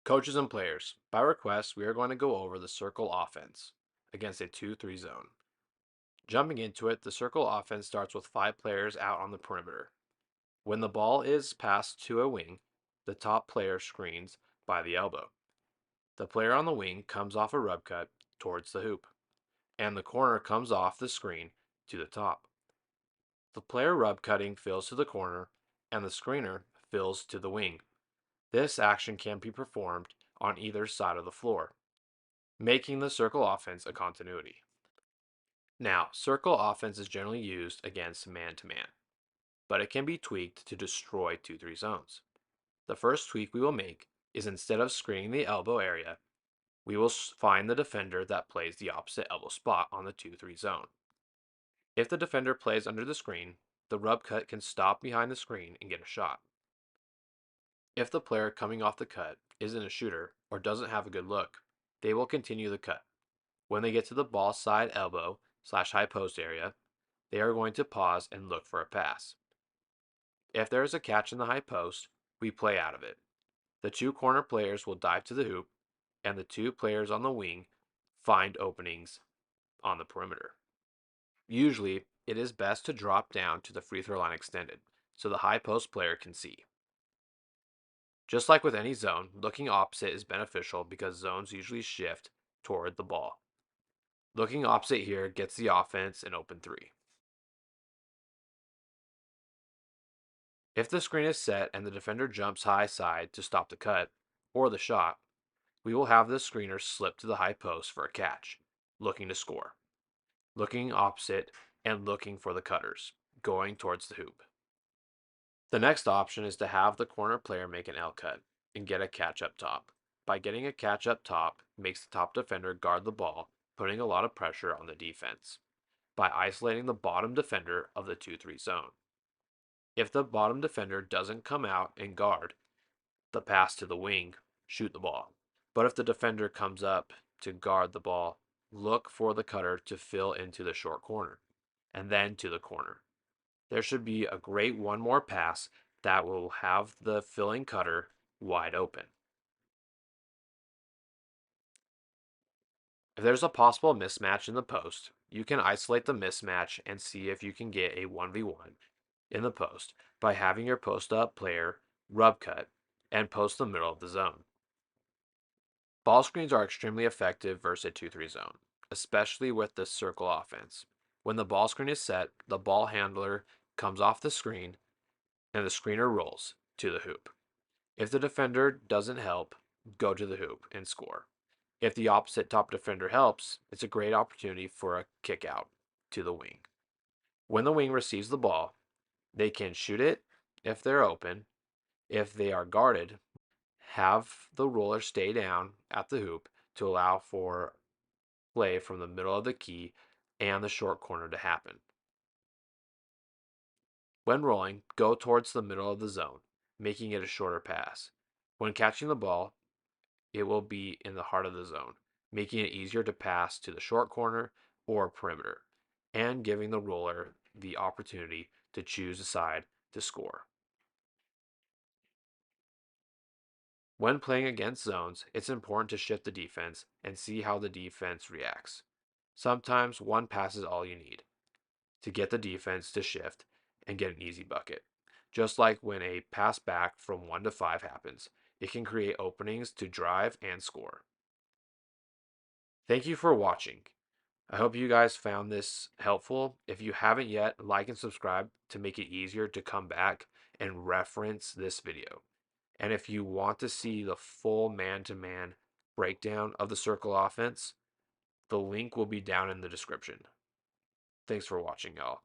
Coaches and players, by request, we are going to go over the circle offense against a 2-3 zone. Jumping into it, the circle offense starts with 5 players out on the perimeter. When the ball is passed to a wing, the top player screens by the elbow. The player on the wing comes off a rub cut towards the hoop, and the corner comes off the screen to the top. The player rub cutting fills to the corner, and the screener fills to the wing. This action can be performed on either side of the floor, making the circle offense a continuity. Now, circle offense is generally used against man to man, but it can be tweaked to destroy 2-3 zones. The first tweak we will make is instead of screening the elbow area, we will find the defender that plays the opposite elbow spot on the 2-3 zone. If the defender plays under the screen, the rub cut can stop behind the screen and get a shot. If the player coming off the cut isn't a shooter or doesn't have a good look, they will continue the cut. When they get to the ball side elbow slash high post area, they are going to pause and look for a pass. If there is a catch in the high post, we play out of it. The two corner players will dive to the hoop, and the two players on the wing find openings on the perimeter. Usually, it is best to drop down to the free throw line extended, so the high post player can see. Just like with any zone, looking opposite is beneficial because zones usually shift toward the ball. Looking opposite here gets the offense an open three. If the screen is set and the defender jumps high side to stop the cut, or the shot, we will have the screener slip to the high post for a catch, looking to score. Looking opposite and looking for the cutters, going towards the hoop. The next option is to have the corner player make an L cut and get a catch up top. By getting a catch up top makes the top defender guard the ball, putting a lot of pressure on the defense by isolating the bottom defender of the 2-3 zone. If the bottom defender doesn't come out and guard the pass to the wing, shoot the ball. But if the defender comes up to guard the ball, look for the cutter to fill into the short corner and then to the corner. There should be a great one more pass that will have the filling cutter wide open. If there's a possible mismatch in the post, you can isolate the mismatch and see if you can get a 1v1 in the post by having your post up player rub cut and post the middle of the zone. Ball screens are extremely effective versus a 2-3 zone, especially with the circle offense. When the ball screen is set, the ball handler comes off the screen and the screener rolls to the hoop. If the defender doesn't help, go to the hoop and score. If the opposite top defender helps, it's a great opportunity for a kick out to the wing. When the wing receives the ball, they can shoot it if they're open. If they are guarded, have the roller stay down at the hoop to allow for play from the middle of the key and the short corner to happen. When rolling, go towards the middle of the zone, making it a shorter pass. When catching the ball, it will be in the heart of the zone, making it easier to pass to the short corner or perimeter, and giving the roller the opportunity to choose a side to score. When playing against zones, it's important to shift the defense and see how the defense reacts. Sometimes one pass is all you need to get the defense to shift and get an easy bucket. Just like when a pass back from 1 to 5 happens, it can create openings to drive and score. Thank you for watching. I hope you guys found this helpful. If you haven't yet, like and subscribe to make it easier to come back and reference this video. And if you want to see the full man-to-man breakdown of the circle offense, the link will be down in the description. Thanks for watching, y'all.